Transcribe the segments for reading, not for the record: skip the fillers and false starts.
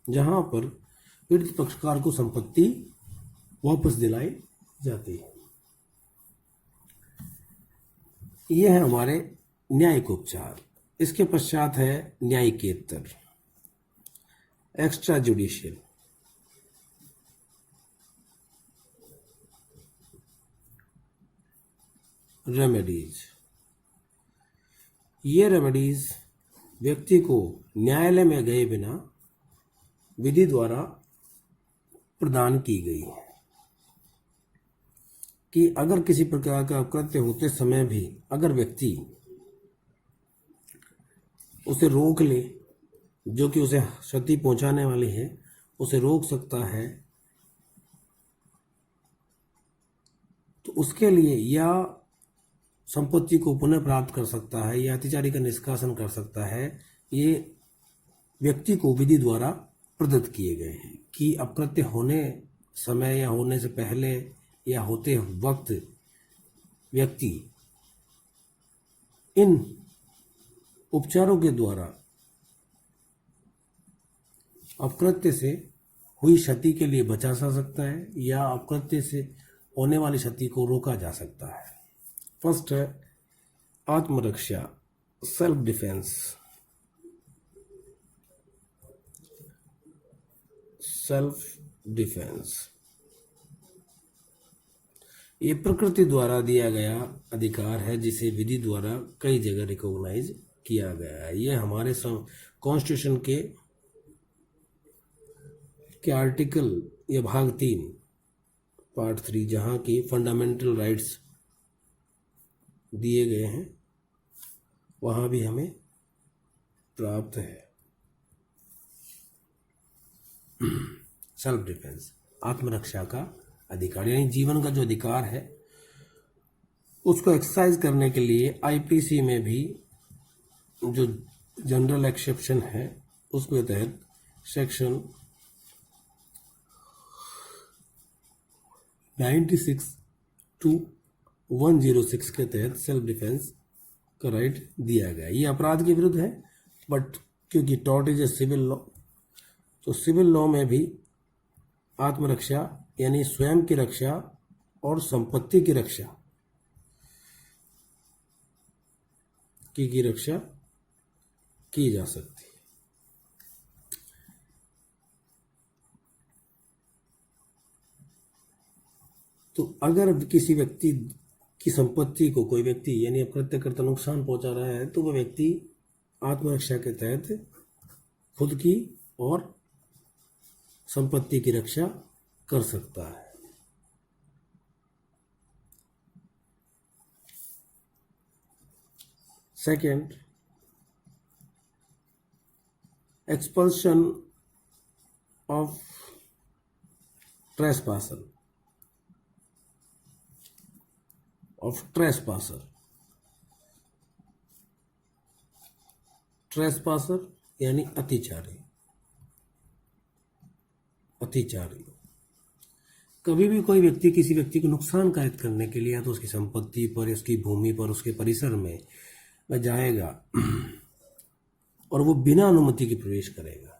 जहां पर पीड़ित पक्षकार को संपत्ति वापस दिलाई जाती है। ये है हमारे न्यायिक उपचार। इसके पश्चात है न्यायिकेतर, एक्स्ट्रा जुडिशियल। रेमेडीज, ये रेमेडीज व्यक्ति को न्यायालय में गए बिना विधि द्वारा प्रदान की गई है कि अगर किसी प्रकार का अपकृत्य होते समय भी अगर व्यक्ति उसे रोक ले, जो कि उसे क्षति पहुंचाने वाली है, उसे रोक सकता है, तो उसके लिए या संपत्ति को पुनः प्राप्त कर सकता है या अतिचारी का निष्कासन कर सकता है। ये व्यक्ति को विधि द्वारा प्रदत्त किए गए हैं कि अपकृत्य होने समय या होने से पहले या होते वक्त व्यक्ति इन उपचारों के द्वारा अपकृत्य से हुई क्षति के लिए बचा जा सकता है या अपकृत्य से होने वाली क्षति को रोका जा सकता है। फर्स्ट है आत्मरक्षा, सेल्फ डिफेंस। सेल्फ डिफेंस ये प्रकृति द्वारा दिया गया अधिकार है जिसे विधि द्वारा कई जगह रिकॉग्नाइज किया गया है। ये हमारे कॉन्स्टिट्यूशन के आर्टिकल या भाग 3 पार्ट 3 जहाँ की फंडामेंटल राइट्स दिए गए हैं वहाँ भी हमें प्राप्त है। सेल्फ डिफेंस, आत्मरक्षा का अधिकार, यानी जीवन का जो अधिकार है उसको एक्सरसाइज करने के लिए आईपीसी में भी जो जनरल एक्सेप्शन है उसके तहत सेक्शन 96 to 106 के तहत सेल्फ डिफेंस का राइट दिया गया। ये अपराध के विरुद्ध है, बट क्योंकि tort is a civil law, तो सिविल लॉ में भी आत्मरक्षा यानी स्वयं की रक्षा और संपत्ति की रक्षा की रक्षा की जा सकती है। तो अगर किसी व्यक्ति की संपत्ति को कोई व्यक्ति यानी अपकृत्यकर्ता नुकसान पहुंचा रहा है तो वह व्यक्ति आत्मरक्षा के तहत खुद की और संपत्ति की रक्षा कर सकता है। सेकंड, एक्सपल्शन ऑफ ट्रेसपासर, ट्रेसपासर यानी अतिचारी। कभी भी कोई व्यक्ति किसी व्यक्ति को नुकसान कायद करने के लिए या तो उसकी संपत्ति पर, उसकी भूमि पर, उसके परिसर में वह जाएगा और वो बिना अनुमति के प्रवेश करेगा,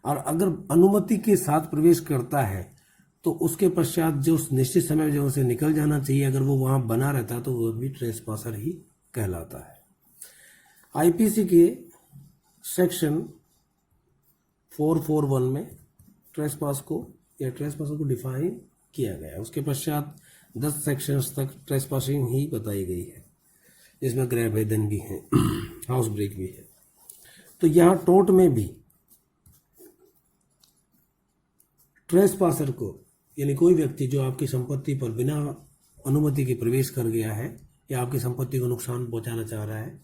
और अगर अनुमति के साथ प्रवेश करता है तो उसके पश्चात जो उस निश्चित समय में जो उसे निकल जाना चाहिए, अगर वो वहां बना रहता तो वो भी ट्रेसपासर ही कहलाता है। आईपीसी के सेक्शन 441 में ट्रेसपासर को डिफाइन किया गया है। उसके पश्चात 10 सेक्शंस तक ट्रेसपासिंग ही बताई गई है, जिसमें गृह भेदन भी है, हाउस ब्रेक भी है। तो यहाँ टोर्ट में भी ट्रेसपासर को यानी कोई व्यक्ति जो आपकी संपत्ति पर बिना अनुमति के प्रवेश कर गया है या आपकी संपत्ति को नुकसान पहुंचाना चाह रहा है,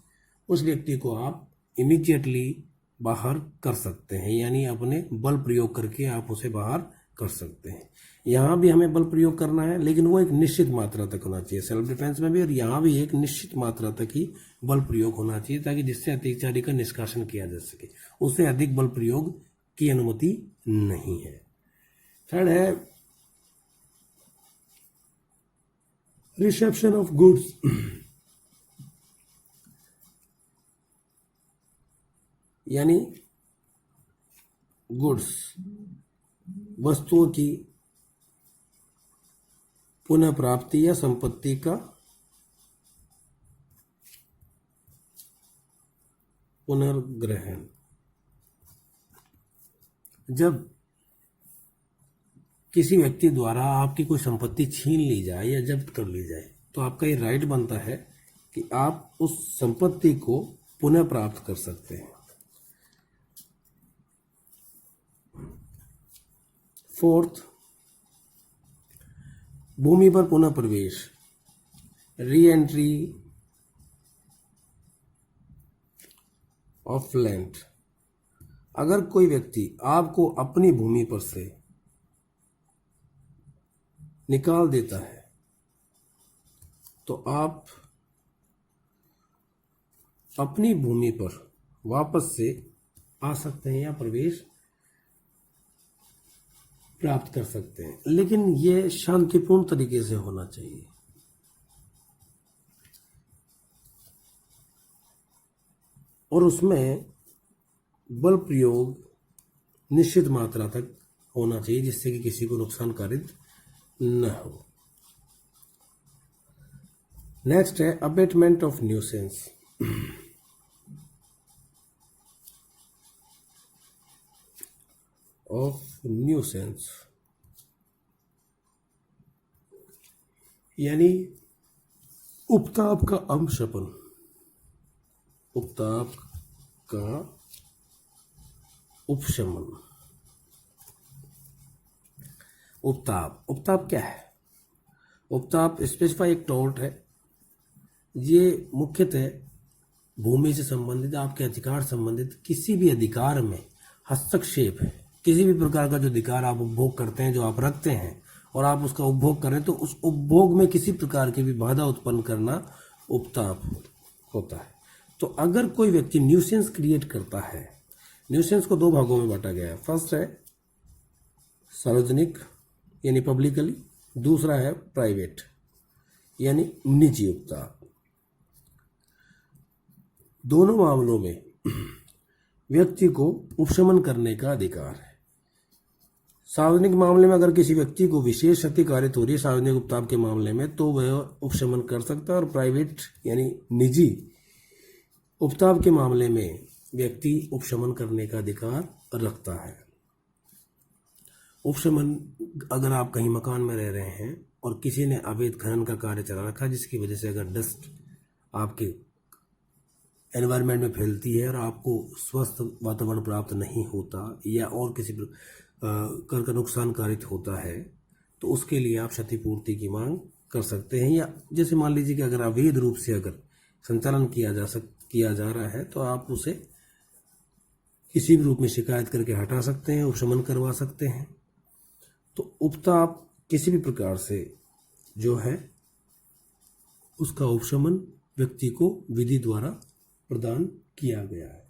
उस व्यक्ति को आप इमीडिएटली बाहर कर सकते हैं, यानी अपने बल प्रयोग करके आप उसे बाहर कर सकते हैं। यहाँ भी हमें बल प्रयोग करना है, लेकिन वो एक निश्चित मात्रा तक होना चाहिए सेल्फ डिफेंस में भी, और यहाँ भी एक निश्चित मात्रा तक ही बल प्रयोग होना चाहिए ताकि जिससे अत्याचारी का निष्कासन किया जा सके। उससे अधिक बल प्रयोग की अनुमति नहीं है। थर्ड है रिसेप्शन ऑफ गुड्स, यानी गुड्स, वस्तुओं की पुनः प्राप्ति या संपत्ति का पुनर्ग्रहण। जब किसी व्यक्ति द्वारा आपकी कोई संपत्ति छीन ली जाए या जब्त कर ली जाए तो आपका ये राइट बनता है कि आप उस संपत्ति को पुनः प्राप्त कर सकते हैं। फोर्थ, भूमि पर पुनः प्रवेश, री एंट्री ऑफ लैंड। अगर कोई व्यक्ति आपको अपनी भूमि पर से निकाल देता है तो आप अपनी भूमि पर वापस से आ सकते हैं या प्रवेश प्राप्त कर सकते हैं, लेकिन यह शांतिपूर्ण तरीके से होना चाहिए। और उसमें बल प्रयोग निश्चित मात्रा तक होना चाहिए जिससे कि किसी को नुकसानकारित न हो। नेक्स्ट है अबेटमेंट ऑफ न्यूसेंस। यानी उपताप का अपशमन, उपताप का उपशमन। उपताप क्या है? उपताप स्पेसिफाई एक टोर्ट है। ये मुख्यतः भूमि से संबंधित, आपके अधिकार संबंधित किसी भी अधिकार में हस्तक्षेप है। किसी भी प्रकार का जो अधिकार आप उपभोग करते हैं, जो आप रखते हैं और आप उसका उपभोग करें, तो उस उपभोग में किसी प्रकार की भी बाधा उत्पन्न करना उपताप होता है। तो अगर कोई व्यक्ति न्यूसेंस क्रिएट करता है, न्यूसेंस को दो भागों में बांटा गया है। फर्स्ट है सार्वजनिक यानी पब्लिकली, दूसरा है प्राइवेट यानी निजी उपताप। दोनों मामलों में व्यक्ति को उपशमन करने का अधिकार है। सार्वजनिक मामले में अगर किसी व्यक्ति को विशेष क्षति कारित हो रही है सार्वजनिक उपताप के मामले में, तो वह उपशमन कर सकता है। और प्राइवेट यानी निजी उपताप के मामले में व्यक्ति उपशमन करने का अधिकार रखता है। उपशमन, अगर आप कहीं मकान में रह रहे हैं और किसी ने अवैध खनन का कार्य चला रखा, जिसकी वजह से अगर डस्ट आपके एनवायरनमेंट में फैलती है और आपको स्वस्थ वातावरण प्राप्त नहीं होता या और किसी कर का नुकसान कारित होता है, तो उसके लिए आप क्षतिपूर्ति की मांग कर सकते हैं। या जैसे मान लीजिए कि अगर अवैध रूप से अगर संचालन किया जा रहा है, तो आप उसे किसी भी रूप में शिकायत करके हटा सकते हैं, उपशमन करवा सकते हैं। तो उपताप किसी भी प्रकार से जो है उसका उपशमन व्यक्ति को विधि द्वारा प्रदान किया गया है।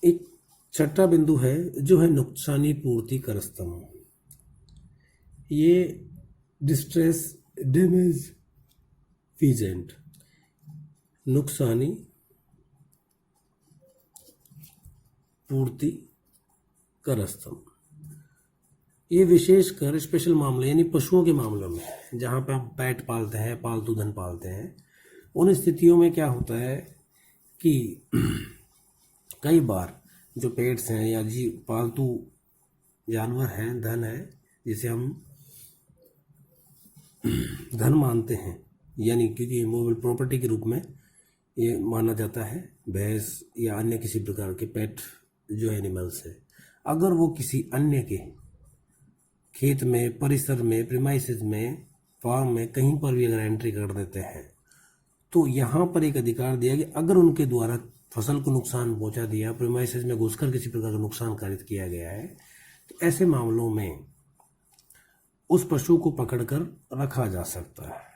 एक छठा बिंदु है जो है नुकसानी पूर्ति कर स्तंभ। ये डिस्ट्रेस डैमेज फीजेंट, नुकसानी पूर्ति कर स्तंभ, ये विशेषकर स्पेशल मामले यानी पशुओं के मामलों में, जहाँ पे हम पेट पालते हैं, पालतू धन पालते हैं, उन स्थितियों में क्या होता है कि कई बार जो पेट्स हैं या जी पालतू जानवर हैं, धन है, जिसे हम धन मानते हैं, यानी क्योंकि मूवेबल प्रॉपर्टी के रूप में ये माना जाता है, भैंस या अन्य किसी प्रकार के पेट जो एनिमल्स है, अगर वो किसी अन्य के खेत में, परिसर में, प्रीमाइसेस में, फार्म में कहीं पर भी अगर एंट्री कर देते हैं, तो यहाँ पर एक अधिकार दिया कि अगर उनके द्वारा फसल को नुकसान पहुंचा दिया, प्रीमाइसेस में घुसकर किसी प्रकार का नुकसान कारित किया गया है, तो ऐसे मामलों में उस पशु को पकड़कर रखा जा सकता है।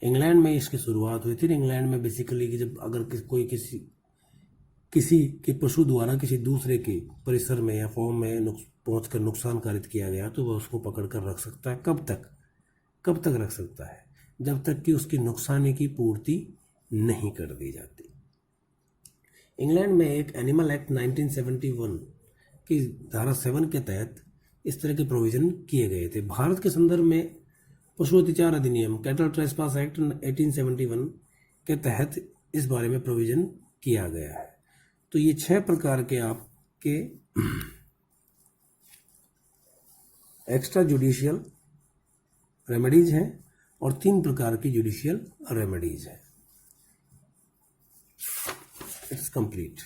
इंग्लैंड में इसकी शुरुआत हुई थी। इंग्लैंड में बेसिकली कि जब अगर कोई किसी के पशु द्वारा किसी दूसरे के परिसर में या फॉर्म में पहुंचकर नुकसान कारित किया गया, तो वह उसको पकड़कर रख सकता है। कब तक रख सकता है? जब तक कि उसकी नुकसानी की पूर्ति नहीं कर दी जाती। इंग्लैंड में एक एनिमल एक्ट 1971 की धारा 7 के तहत इस तरह के प्रोविज़न किए गए थे। भारत के संदर्भ में पशु अत्याचार अधिनियम कैटल ट्रेसपास एक्ट 1871 के तहत इस बारे में प्रोविज़न किया गया है। तो ये 6 प्रकार के आपके एक्स्ट्रा जुडिशियल रेमेडीज हैं और 3 प्रकार की जुडिशियल रेमेडीज हैं। It's complete.